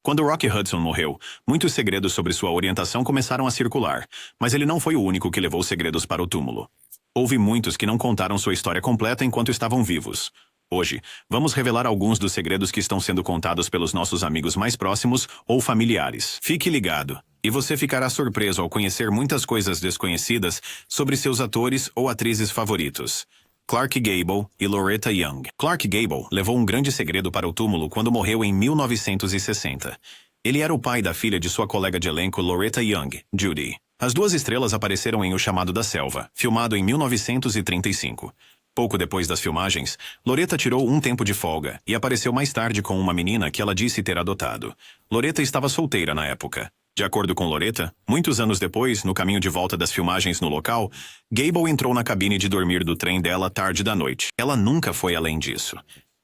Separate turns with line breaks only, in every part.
Quando Rock Hudson morreu, muitos segredos sobre sua orientação começaram a circular, mas ele não foi o único que levou segredos para o túmulo. Houve muitos que não contaram sua história completa enquanto estavam vivos. Hoje, vamos revelar alguns dos segredos que estão sendo contados pelos nossos amigos mais próximos ou familiares. Fique ligado, e você ficará surpreso ao conhecer muitas coisas desconhecidas sobre seus atores ou atrizes favoritos. Clark Gable e Loretta Young. Clark Gable levou um grande segredo para o túmulo quando morreu em 1960. Ele era o pai da filha de sua colega de elenco Loretta Young, Judy. As duas estrelas apareceram em O Chamado da Selva, filmado em 1935. Pouco depois das filmagens, Loretta tirou um tempo de folga e apareceu mais tarde com uma menina que ela disse ter adotado. Loretta estava solteira na época. De acordo com Loretta, muitos anos depois, no caminho de volta das filmagens no local, Gable entrou na cabine de dormir do trem dela tarde da noite. Ela nunca foi além disso.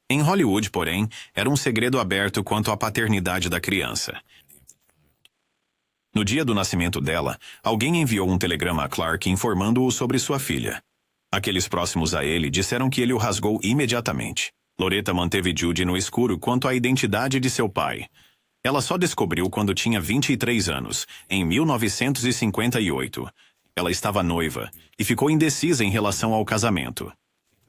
Em Hollywood, porém, era um segredo aberto quanto à paternidade da criança. No dia do nascimento dela, alguém enviou um telegrama a Clark informando-o sobre sua filha. Aqueles próximos a ele disseram que ele o rasgou imediatamente. Loretta manteve Judy no escuro quanto à identidade de seu pai. Ela só descobriu quando tinha 23 anos, em 1958. Ela estava noiva e ficou indecisa em relação ao casamento.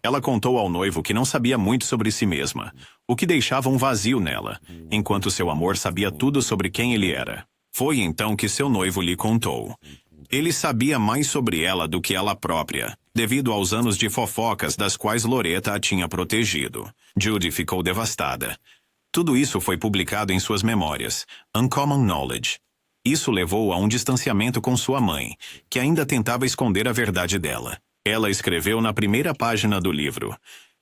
Ela contou ao noivo que não sabia muito sobre si mesma, o que deixava um vazio nela, enquanto seu amor sabia tudo sobre quem ele era. Foi então que seu noivo lhe contou. Ele sabia mais sobre ela do que ela própria, devido aos anos de fofocas das quais Loretta a tinha protegido. Judy ficou devastada. Tudo isso foi publicado em suas memórias, Uncommon Knowledge. Isso levou a um distanciamento com sua mãe, que ainda tentava esconder a verdade dela. Ela escreveu na primeira página do livro: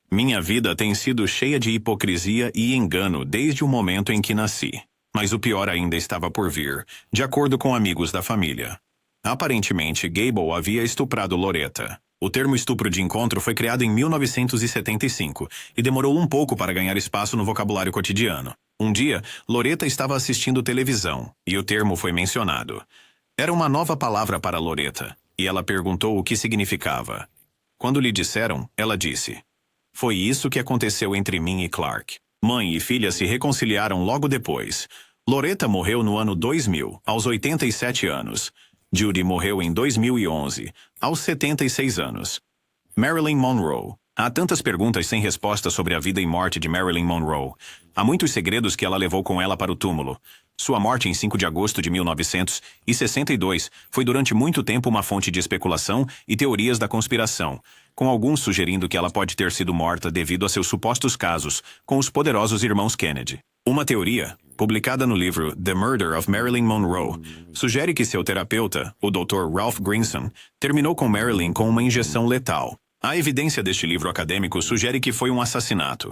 "Minha vida tem sido cheia de hipocrisia e engano desde o momento em que nasci. Mas o pior ainda estava por vir, de acordo com amigos da família." Aparentemente, Gable havia estuprado Loretta. O termo estupro de encontro foi criado em 1975 e demorou um pouco para ganhar espaço no vocabulário cotidiano. Um dia, Loretta estava assistindo televisão e o termo foi mencionado. Era uma nova palavra para Loretta e ela perguntou o que significava. Quando lhe disseram, ela disse: "Foi isso que aconteceu entre mim e Clark." Mãe e filha se reconciliaram logo depois. Loretta morreu no ano 2000, aos 87 anos. Judy morreu em 2011, aos 76 anos. Marilyn Monroe. Há tantas perguntas sem resposta sobre a vida e morte de Marilyn Monroe. Há muitos segredos que ela levou com ela para o túmulo. Sua morte em 5 de agosto de 1962 foi durante muito tempo uma fonte de especulação e teorias da conspiração, com alguns sugerindo que ela pode ter sido morta devido a seus supostos casos com os poderosos irmãos Kennedy. Uma teoria, publicada no livro The Murder of Marilyn Monroe, sugere que seu terapeuta, o Dr. Ralph Grinson, terminou com Marilyn com uma injeção letal. A evidência deste livro acadêmico sugere que foi um assassinato.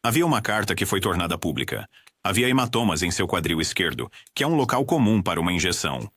Havia uma carta que foi tornada pública. Havia hematomas em seu quadril esquerdo, que é um local comum para uma injeção.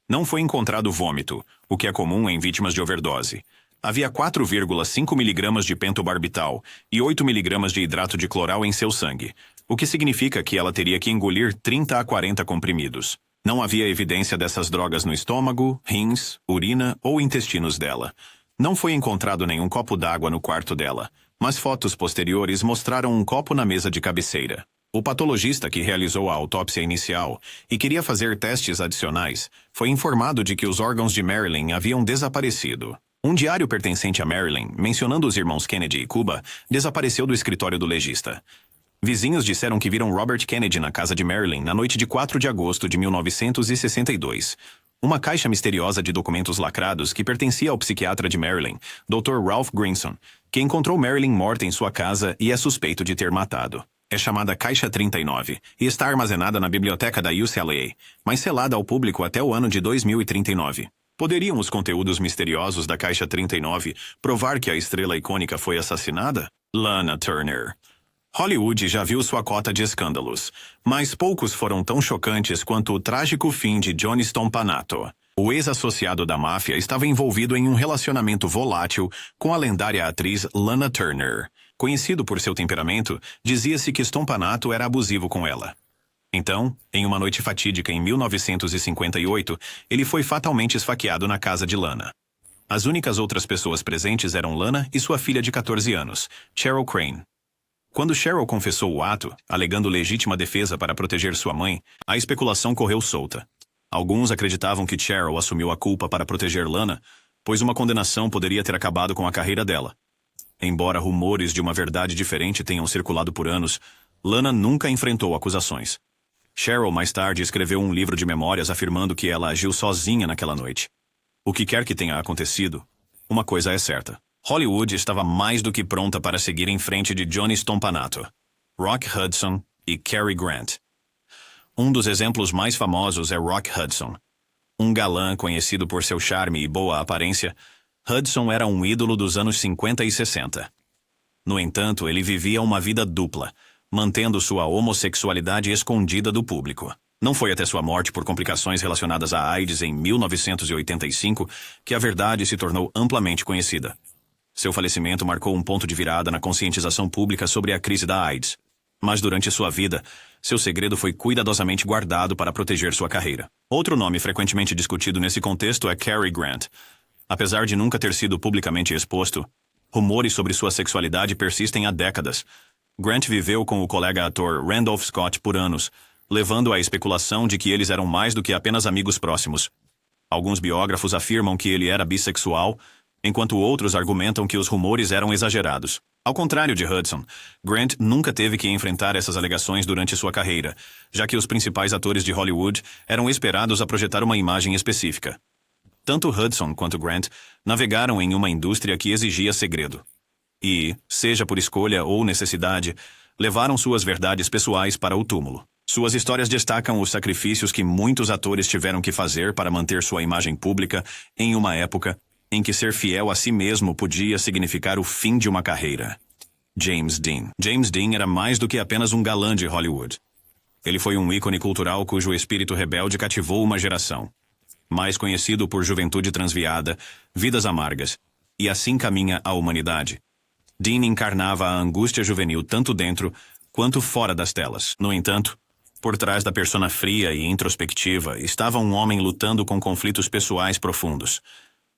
Não foi encontrado vômito, o que é comum em vítimas de overdose. Havia 4,5 miligramas de pentobarbital e 8 miligramas de hidrato de cloral em seu sangue, o que significa que ela teria que engolir 30 a 40 comprimidos. Não havia evidência dessas drogas no estômago, rins, urina ou intestinos dela. Não foi encontrado nenhum copo d'água no quarto dela, mas fotos posteriores mostraram um copo na mesa de cabeceira. O patologista que realizou a autópsia inicial e queria fazer testes adicionais foi informado de que os órgãos de Marilyn haviam desaparecido. Um diário pertencente a Marilyn, mencionando os irmãos Kennedy e Cuba, desapareceu do escritório do legista. Vizinhos disseram que viram Robert Kennedy na casa de Marilyn na noite de 4 de agosto de 1962. Uma caixa misteriosa de documentos lacrados que pertencia ao psiquiatra de Marilyn, Dr. Ralph Grinson, que encontrou Marilyn morta em sua casa e é suspeito de ter matado. É chamada Caixa 39 e está armazenada na biblioteca da UCLA, mas selada ao público até o ano de 2039. Poderiam os conteúdos misteriosos da Caixa 39 provar que a estrela icônica foi assassinada? Lana Turner. Hollywood já viu sua cota de escândalos, mas poucos foram tão chocantes quanto o trágico fim de Johnny Stompanato. O ex-associado da máfia estava envolvido em um relacionamento volátil com a lendária atriz Lana Turner. Conhecido por seu temperamento, dizia-se que Stompanato era abusivo com ela. Então, em uma noite fatídica em 1958, ele foi fatalmente esfaqueado na casa de Lana. As únicas outras pessoas presentes eram Lana e sua filha de 14 anos, Cheryl Crane. Quando Cheryl confessou o ato, alegando legítima defesa para proteger sua mãe, a especulação correu solta. Alguns acreditavam que Cheryl assumiu a culpa para proteger Lana, pois uma condenação poderia ter acabado com a carreira dela. Embora rumores de uma verdade diferente tenham circulado por anos, Lana nunca enfrentou acusações. Cheryl mais tarde escreveu um livro de memórias afirmando que ela agiu sozinha naquela noite. O que quer que tenha acontecido, uma coisa é certa. Hollywood estava mais do que pronta para seguir em frente de Johnny Stompanato, Rock Hudson e Cary Grant. Um dos exemplos mais famosos é Rock Hudson. Um galã conhecido por seu charme e boa aparência, Hudson era um ídolo dos anos 50 e 60. No entanto, ele vivia uma vida dupla, mantendo sua homossexualidade escondida do público. Não foi até sua morte por complicações relacionadas à AIDS em 1985 que a verdade se tornou amplamente conhecida. Seu falecimento marcou um ponto de virada na conscientização pública sobre a crise da AIDS. Mas durante sua vida, seu segredo foi cuidadosamente guardado para proteger sua carreira. Outro nome frequentemente discutido nesse contexto é Cary Grant. Apesar de nunca ter sido publicamente exposto, rumores sobre sua sexualidade persistem há décadas. Grant viveu com o colega ator Randolph Scott por anos, levando à especulação de que eles eram mais do que apenas amigos próximos. Alguns biógrafos afirmam que ele era bissexual, enquanto outros argumentam que os rumores eram exagerados. Ao contrário de Hudson, Grant nunca teve que enfrentar essas alegações durante sua carreira, já que os principais atores de Hollywood eram esperados a projetar uma imagem específica. Tanto Hudson quanto Grant navegaram em uma indústria que exigia segredo. E, seja por escolha ou necessidade, levaram suas verdades pessoais para o túmulo. Suas histórias destacam os sacrifícios que muitos atores tiveram que fazer para manter sua imagem pública em uma época em que ser fiel a si mesmo podia significar o fim de uma carreira. James Dean. James Dean era mais do que apenas um galã de Hollywood. Ele foi um ícone cultural cujo espírito rebelde cativou uma geração. Mais conhecido por juventude transviada, vidas amargas, e assim caminha a humanidade. Dean encarnava a angústia juvenil tanto dentro quanto fora das telas. No entanto, por trás da persona fria e introspectiva estava um homem lutando com conflitos pessoais profundos.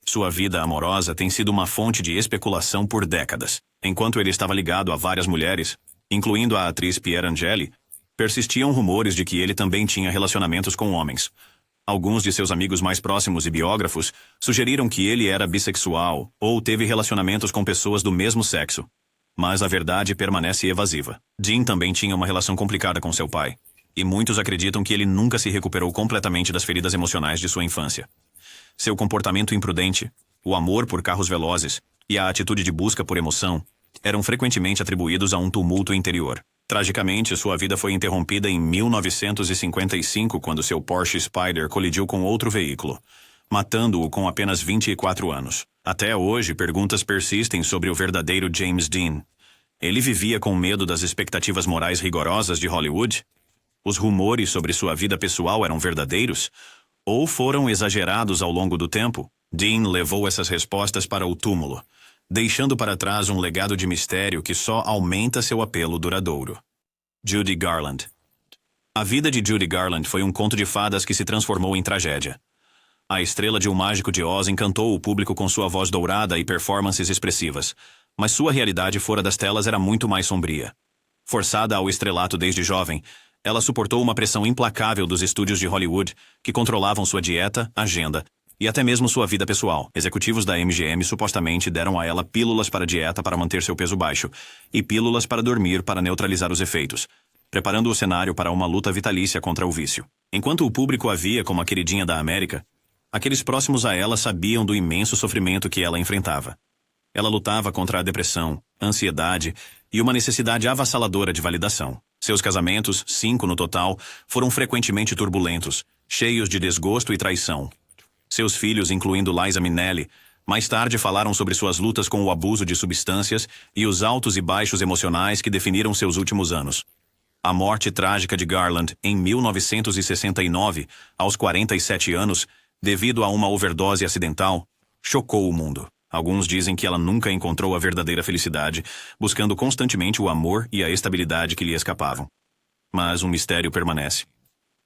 Sua vida amorosa tem sido uma fonte de especulação por décadas. Enquanto ele estava ligado a várias mulheres, incluindo a atriz Piera Angeli, persistiam rumores de que ele também tinha relacionamentos com homens. Alguns de seus amigos mais próximos e biógrafos sugeriram que ele era bissexual ou teve relacionamentos com pessoas do mesmo sexo. Mas a verdade permanece evasiva. Dean também tinha uma relação complicada com seu pai, e muitos acreditam que ele nunca se recuperou completamente das feridas emocionais de sua infância. Seu comportamento imprudente, o amor por carros velozes e a atitude de busca por emoção eram frequentemente atribuídos a um tumulto interior. Tragicamente, sua vida foi interrompida em 1955 quando seu Porsche Spyder colidiu com outro veículo, matando-o com apenas 24 anos. Até hoje, perguntas persistem sobre o verdadeiro James Dean. Ele vivia com medo das expectativas morais rigorosas de Hollywood? Os rumores sobre sua vida pessoal eram verdadeiros? Ou foram exagerados ao longo do tempo? Dean levou essas respostas para o túmulo, deixando para trás um legado de mistério que só aumenta seu apelo duradouro. Judy Garland. A vida de Judy Garland foi um conto de fadas que se transformou em tragédia. A estrela de O Mágico de Oz encantou o público com sua voz dourada e performances expressivas, mas sua realidade fora das telas era muito mais sombria. Forçada ao estrelato desde jovem, ela suportou uma pressão implacável dos estúdios de Hollywood, que controlavam sua dieta, agenda e até mesmo sua vida pessoal. Executivos da MGM supostamente deram a ela pílulas para dieta para manter seu peso baixo e pílulas para dormir para neutralizar os efeitos, preparando o cenário para uma luta vitalícia contra o vício. Enquanto o público a via como a queridinha da América, aqueles próximos a ela sabiam do imenso sofrimento que ela enfrentava. Ela lutava contra a depressão, a ansiedade e uma necessidade avassaladora de validação. Seus casamentos, 5 no total, foram frequentemente turbulentos, cheios de desgosto e traição. Seus filhos, incluindo Liza Minnelli, mais tarde falaram sobre suas lutas com o abuso de substâncias e os altos e baixos emocionais que definiram seus últimos anos. A morte trágica de Garland, em 1969, aos 47 anos, devido a uma overdose acidental, chocou o mundo. Alguns dizem que ela nunca encontrou a verdadeira felicidade, buscando constantemente o amor e a estabilidade que lhe escapavam. Mas um mistério permanece.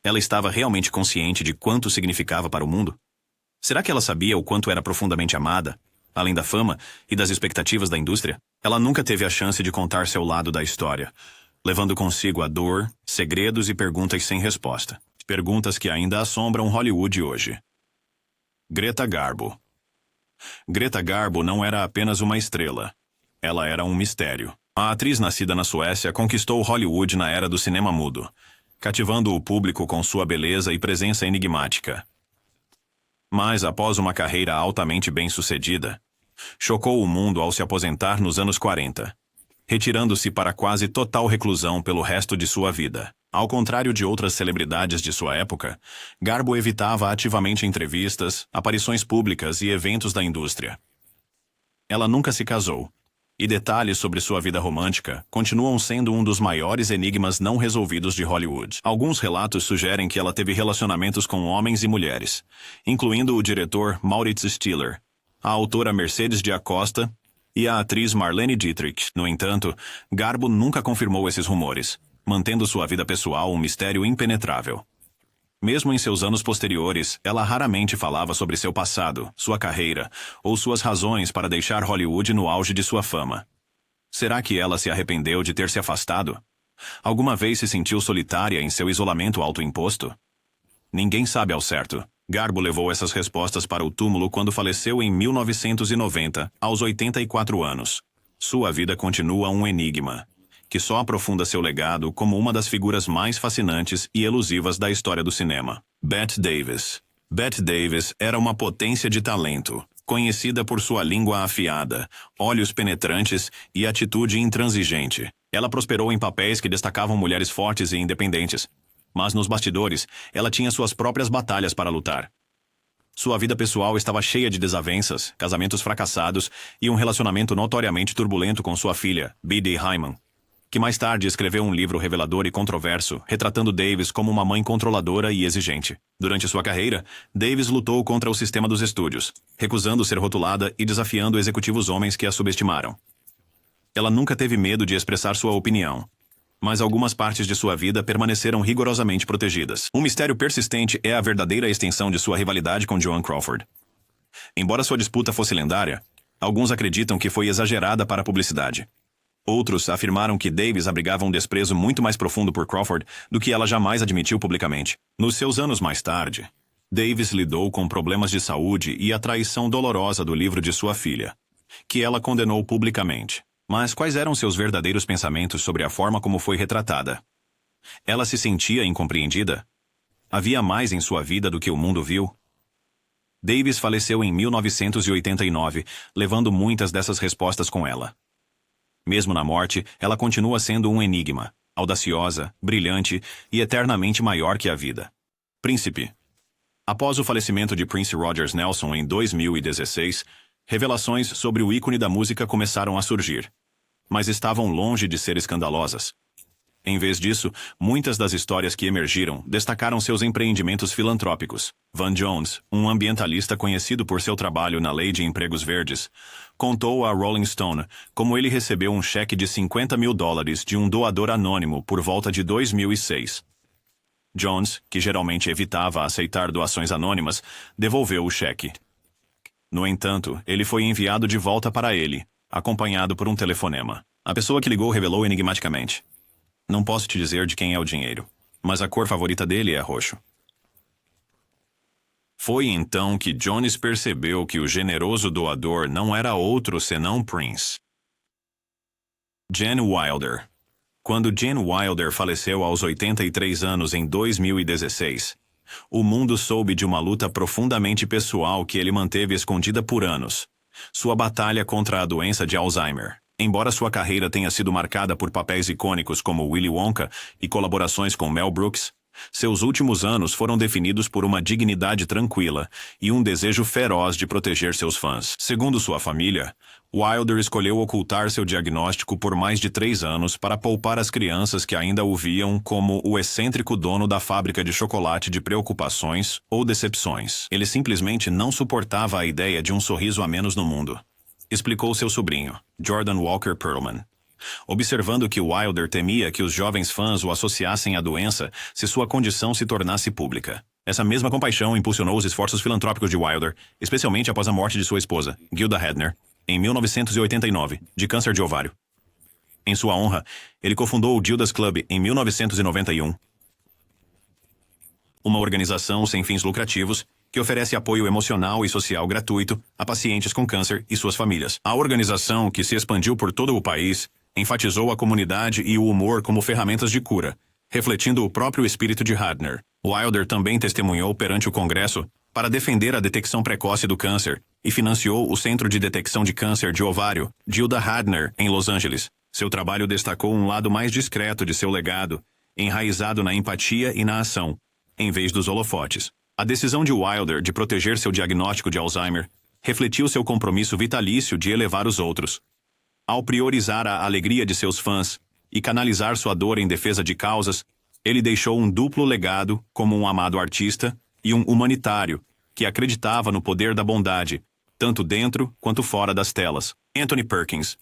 Ela estava realmente consciente de quanto significava para o mundo? Será que ela sabia o quanto era profundamente amada? Além da fama e das expectativas da indústria, ela nunca teve a chance de contar seu lado da história, levando consigo a dor, segredos e perguntas sem resposta. Perguntas que ainda assombram Hollywood hoje. Greta Garbo. Greta Garbo não era apenas uma estrela. Ela era um mistério. A atriz nascida na Suécia conquistou Hollywood na era do cinema mudo, cativando o público com sua beleza e presença enigmática. Mas, após uma carreira altamente bem-sucedida, chocou o mundo ao se aposentar nos anos 40, retirando-se para quase total reclusão pelo resto de sua vida. Ao contrário de outras celebridades de sua época, Garbo evitava ativamente entrevistas, aparições públicas e eventos da indústria. Ela nunca se casou, e detalhes sobre sua vida romântica continuam sendo um dos maiores enigmas não resolvidos de Hollywood. Alguns relatos sugerem que ela teve relacionamentos com homens e mulheres, incluindo o diretor Maurits Stiller, a autora Mercedes de Acosta e a atriz Marlene Dietrich. No entanto, Garbo nunca confirmou esses rumores, mantendo sua vida pessoal um mistério impenetrável. Mesmo em seus anos posteriores, ela raramente falava sobre seu passado, sua carreira, ou suas razões para deixar Hollywood no auge de sua fama. Será que ela se arrependeu de ter se afastado? Alguma vez se sentiu solitária em seu isolamento autoimposto? Ninguém sabe ao certo. Garbo levou essas respostas para o túmulo quando faleceu em 1990, aos 84 anos. Sua vida continua um enigma, que só aprofunda seu legado como uma das figuras mais fascinantes e elusivas da história do cinema. Bette Davis. Bette Davis era uma potência de talento, conhecida por sua língua afiada, olhos penetrantes e atitude intransigente. Ela prosperou em papéis que destacavam mulheres fortes e independentes, mas nos bastidores, ela tinha suas próprias batalhas para lutar. Sua vida pessoal estava cheia de desavenças, casamentos fracassados e um relacionamento notoriamente turbulento com sua filha, B.D. Hyman, que mais tarde escreveu um livro revelador e controverso, retratando Davis como uma mãe controladora e exigente. Durante sua carreira, Davis lutou contra o sistema dos estúdios, recusando ser rotulada e desafiando executivos homens que a subestimaram. Ela nunca teve medo de expressar sua opinião, mas algumas partes de sua vida permaneceram rigorosamente protegidas. Um mistério persistente é a verdadeira extensão de sua rivalidade com Joan Crawford. Embora sua disputa fosse lendária, alguns acreditam que foi exagerada para a publicidade. Outros afirmaram que Davis abrigava um desprezo muito mais profundo por Crawford do que ela jamais admitiu publicamente. Nos seus anos mais tarde, Davis lidou com problemas de saúde e a traição dolorosa do livro de sua filha, que ela condenou publicamente. Mas quais eram seus verdadeiros pensamentos sobre a forma como foi retratada? Ela se sentia incompreendida? Havia mais em sua vida do que o mundo viu? Davis faleceu em 1989, levando muitas dessas respostas com ela. Mesmo na morte, ela continua sendo um enigma, audaciosa, brilhante e eternamente maior que a vida. Príncipe. Após o falecimento de Prince Rogers Nelson em 2016, revelações sobre o ícone da música começaram a surgir, mas estavam longe de ser escandalosas. Em vez disso, muitas das histórias que emergiram destacaram seus empreendimentos filantrópicos. Van Jones, um ambientalista conhecido por seu trabalho na Lei de Empregos Verdes, contou a Rolling Stone como ele recebeu um cheque de $50 mil de um doador anônimo por volta de 2006. Jones, que geralmente evitava aceitar doações anônimas, devolveu o cheque. No entanto, ele foi enviado de volta para ele, acompanhado por um telefonema. A pessoa que ligou revelou enigmaticamente: "Não posso te dizer de quem é o dinheiro, mas a cor favorita dele é roxo." Foi então que Jones percebeu que o generoso doador não era outro senão Prince. Gene Wilder. Quando Gene Wilder faleceu aos 83 anos em 2016, o mundo soube de uma luta profundamente pessoal que ele manteve escondida por anos: sua batalha contra a doença de Alzheimer. Embora sua carreira tenha sido marcada por papéis icônicos como Willy Wonka e colaborações com Mel Brooks, seus últimos anos foram definidos por uma dignidade tranquila e um desejo feroz de proteger seus fãs. Segundo sua família, Wilder escolheu ocultar seu diagnóstico por mais de 3 anos para poupar as crianças que ainda o viam como o excêntrico dono da fábrica de chocolate de preocupações ou decepções. Ele simplesmente não suportava a ideia de um sorriso a menos no mundo, explicou seu sobrinho, Jordan Walker Perlman, observando que Wilder temia que os jovens fãs o associassem à doença se sua condição se tornasse pública. Essa mesma compaixão impulsionou os esforços filantrópicos de Wilder, especialmente após a morte de sua esposa, Gilda Radner, em 1989, de câncer de ovário. Em sua honra, ele cofundou o Gilda's Club em 1991, uma organização sem fins lucrativos que oferece apoio emocional e social gratuito a pacientes com câncer e suas famílias. A organização, que se expandiu por todo o país, enfatizou a comunidade e o humor como ferramentas de cura, refletindo o próprio espírito de Radner. Wilder também testemunhou perante o Congresso para defender a detecção precoce do câncer e financiou o Centro de Detecção de Câncer de Ovário, Gilda Radner, em Los Angeles. Seu trabalho destacou um lado mais discreto de seu legado, enraizado na empatia e na ação, em vez dos holofotes. A decisão de Wilder de proteger seu diagnóstico de Alzheimer refletiu seu compromisso vitalício de elevar os outros. Ao priorizar a alegria de seus fãs e canalizar sua dor em defesa de causas, ele deixou um duplo legado como um amado artista e um humanitário que acreditava no poder da bondade, tanto dentro quanto fora das telas. Anthony Perkins.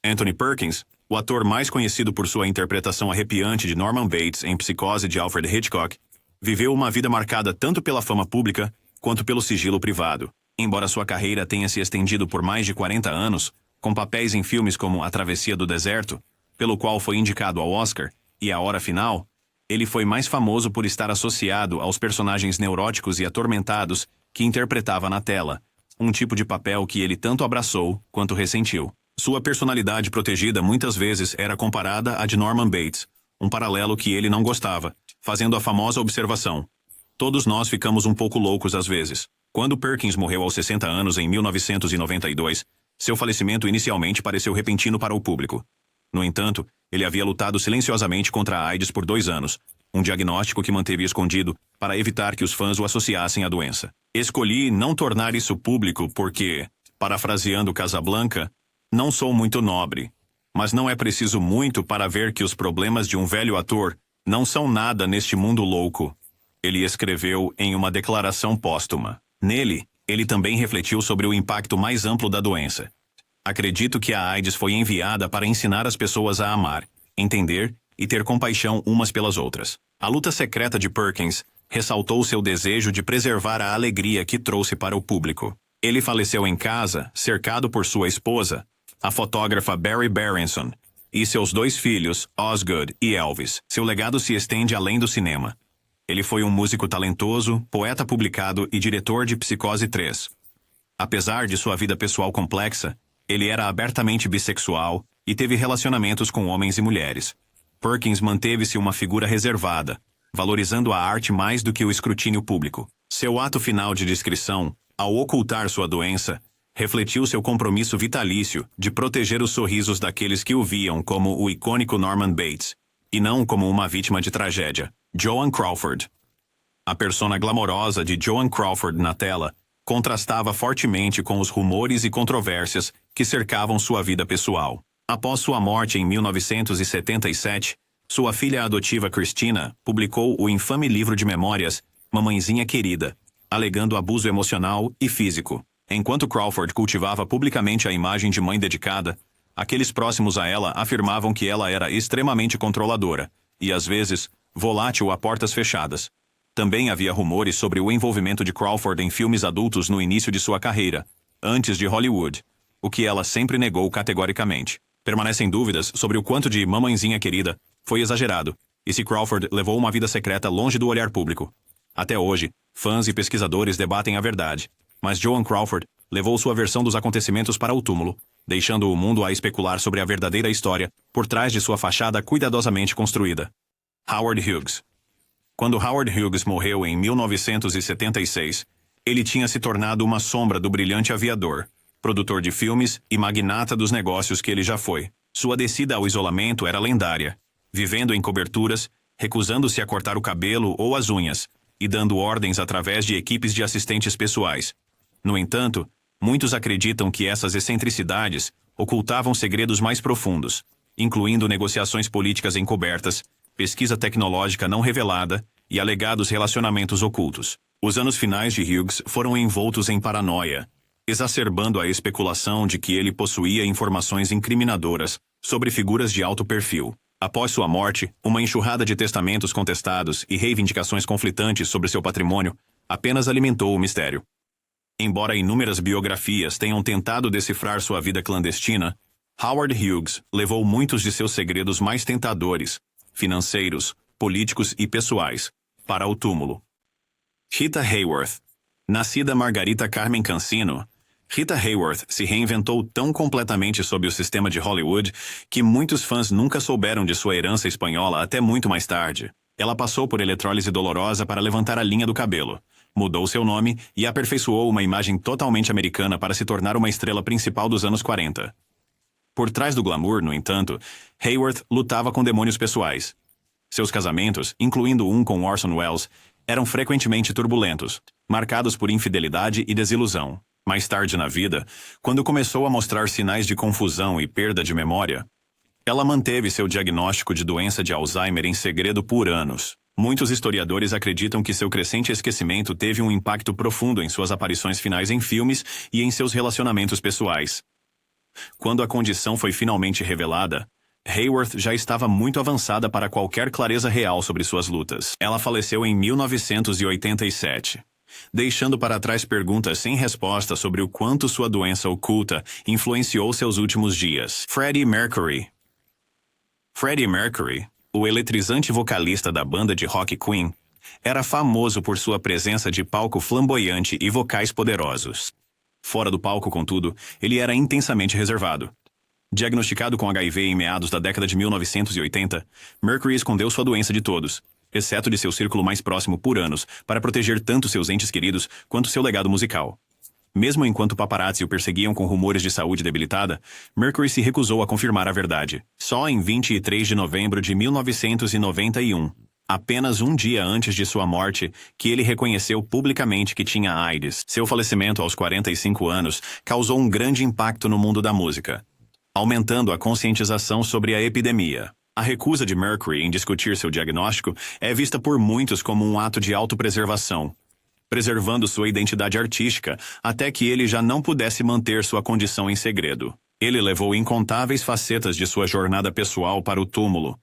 Anthony Perkins, o ator mais conhecido por sua interpretação arrepiante de Norman Bates em Psicose de Alfred Hitchcock, viveu uma vida marcada tanto pela fama pública quanto pelo sigilo privado. Embora sua carreira tenha se estendido por mais de 40 anos, com papéis em filmes como A Travessia do Deserto, pelo qual foi indicado ao Oscar, e A Hora Final, ele foi mais famoso por estar associado aos personagens neuróticos e atormentados que interpretava na tela, um tipo de papel que ele tanto abraçou quanto ressentiu. Sua personalidade protegida muitas vezes era comparada à de Norman Bates, um paralelo que ele não gostava, fazendo a famosa observação: todos nós ficamos um pouco loucos às vezes. Quando Perkins morreu aos 60 anos em 1992, seu falecimento inicialmente pareceu repentino para o público. No entanto, ele havia lutado silenciosamente contra a AIDS por 2 anos, um diagnóstico que manteve escondido para evitar que os fãs o associassem à doença. Escolhi não tornar isso público porque, parafraseando Casablanca, não sou muito nobre, mas não é preciso muito para ver que os problemas de um velho ator não são nada neste mundo louco, ele escreveu em uma declaração póstuma. Nele, ele também refletiu sobre o impacto mais amplo da doença. Acredito que a AIDS foi enviada para ensinar as pessoas a amar, entender e ter compaixão umas pelas outras. A luta secreta de Perkins ressaltou seu desejo de preservar a alegria que trouxe para o público. Ele faleceu em casa, cercado por sua esposa, a fotógrafa Barry Berenson, e seus 2 filhos, Osgood e Elvis. Seu legado se estende além do cinema. Ele foi um músico talentoso, poeta publicado e diretor de Psicose 3. Apesar de sua vida pessoal complexa, ele era abertamente bissexual e teve relacionamentos com homens e mulheres. Perkins manteve-se uma figura reservada, valorizando a arte mais do que o escrutínio público. Seu ato final de discrição, ao ocultar sua doença, refletiu seu compromisso vitalício de proteger os sorrisos daqueles que o viam como o icônico Norman Bates, e não como uma vítima de tragédia. Joan Crawford. A persona glamourosa de Joan Crawford na tela contrastava fortemente com os rumores e controvérsias que cercavam sua vida pessoal. Após sua morte em 1977, sua filha adotiva Christina publicou o infame livro de memórias Mamãezinha Querida, alegando abuso emocional e físico. Enquanto Crawford cultivava publicamente a imagem de mãe dedicada, aqueles próximos a ela afirmavam que ela era extremamente controladora e, às vezes, volátil a portas fechadas. Também havia rumores sobre o envolvimento de Crawford em filmes adultos no início de sua carreira, antes de Hollywood, o que ela sempre negou categoricamente. Permanecem dúvidas sobre o quanto de Mamãezinha Querida foi exagerado e se Crawford levou uma vida secreta longe do olhar público. Até hoje, fãs e pesquisadores debatem a verdade, mas Joan Crawford levou sua versão dos acontecimentos para o túmulo, deixando o mundo a especular sobre a verdadeira história por trás de sua fachada cuidadosamente construída. Howard Hughes. Quando Howard Hughes morreu em 1976, ele tinha se tornado uma sombra do brilhante aviador, produtor de filmes e magnata dos negócios que ele já foi. Sua descida ao isolamento era lendária, vivendo em coberturas, recusando-se a cortar o cabelo ou as unhas, e dando ordens através de equipes de assistentes pessoais. No entanto, muitos acreditam que essas excentricidades ocultavam segredos mais profundos, incluindo negociações políticas encobertas, pesquisa tecnológica não revelada e alegados relacionamentos ocultos. Os anos finais de Hughes foram envoltos em paranoia, exacerbando a especulação de que ele possuía informações incriminadoras sobre figuras de alto perfil. Após sua morte, uma enxurrada de testamentos contestados e reivindicações conflitantes sobre seu patrimônio apenas alimentou o mistério. Embora inúmeras biografias tenham tentado decifrar sua vida clandestina, Howard Hughes levou muitos de seus segredos mais tentadores, financeiros, políticos e pessoais, para o túmulo. Rita Hayworth. Nascida Margarita Carmen Cancino, Rita Hayworth se reinventou tão completamente sob o sistema de Hollywood que muitos fãs nunca souberam de sua herança espanhola até muito mais tarde. Ela passou por eletrólise dolorosa para levantar a linha do cabelo, mudou seu nome e aperfeiçoou uma imagem totalmente americana para se tornar uma estrela principal dos anos 40. Por trás do glamour, no entanto, Hayworth lutava com demônios pessoais. Seus casamentos, incluindo um com Orson Welles, eram frequentemente turbulentos, marcados por infidelidade e desilusão. Mais tarde na vida, quando começou a mostrar sinais de confusão e perda de memória, ela manteve seu diagnóstico de doença de Alzheimer em segredo por anos. Muitos historiadores acreditam que seu crescente esquecimento teve um impacto profundo em suas aparições finais em filmes e em seus relacionamentos pessoais. Quando a condição foi finalmente revelada, Hayworth já estava muito avançada para qualquer clareza real sobre suas lutas. Ela faleceu em 1987. Deixando para trás perguntas sem resposta sobre o quanto sua doença oculta influenciou seus últimos dias. Freddie Mercury. Freddie Mercury, o eletrizante vocalista da banda de rock Queen, era famoso por sua presença de palco flamboyante e vocais poderosos. Fora do palco, contudo, ele era intensamente reservado. Diagnosticado com HIV em meados da década de 1980, Mercury escondeu sua doença de todos, exceto de seu círculo mais próximo por anos, para proteger tanto seus entes queridos quanto seu legado musical. Mesmo enquanto paparazzi o perseguiam com rumores de saúde debilitada, Mercury se recusou a confirmar a verdade. Só em 23 de novembro de 1991, apenas um dia antes de sua morte, que ele reconheceu publicamente que tinha AIDS. Seu falecimento aos 45 anos causou um grande impacto no mundo da música, aumentando a conscientização sobre a epidemia. A recusa de Mercury em discutir seu diagnóstico é vista por muitos como um ato de autopreservação, preservando sua identidade artística até que ele já não pudesse manter sua condição em segredo. Ele levou incontáveis facetas de sua jornada pessoal para o túmulo,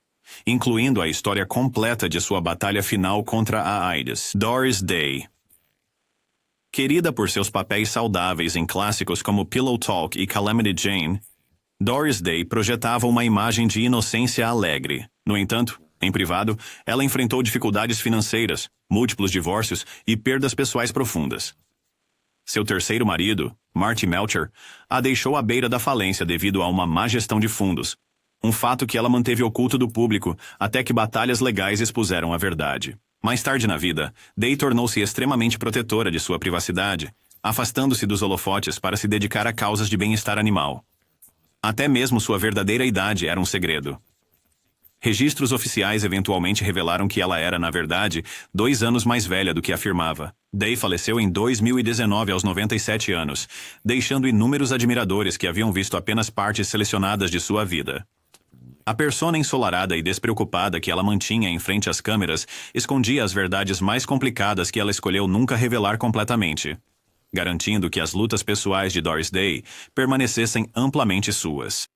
incluindo a história completa de sua batalha final contra a AIDS. Doris Day. Querida por seus papéis saudáveis em clássicos como Pillow Talk e Calamity Jane, Doris Day projetava uma imagem de inocência alegre. No entanto, em privado, ela enfrentou dificuldades financeiras, múltiplos divórcios e perdas pessoais profundas. Seu terceiro marido, Marty Melcher, a deixou à beira da falência devido a uma má gestão de fundos, um fato que ela manteve oculto do público até que batalhas legais expuseram a verdade. Mais tarde na vida, Day tornou-se extremamente protetora de sua privacidade, afastando-se dos holofotes para se dedicar a causas de bem-estar animal. Até mesmo sua verdadeira idade era um segredo. Registros oficiais eventualmente revelaram que ela era, na verdade, 2 anos mais velha do que afirmava. Day faleceu em 2019 aos 97 anos, deixando inúmeros admiradores que haviam visto apenas partes selecionadas de sua vida. A persona ensolarada e despreocupada que ela mantinha em frente às câmeras escondia as verdades mais complicadas que ela escolheu nunca revelar completamente, garantindo que as lutas pessoais de Doris Day permanecessem amplamente suas.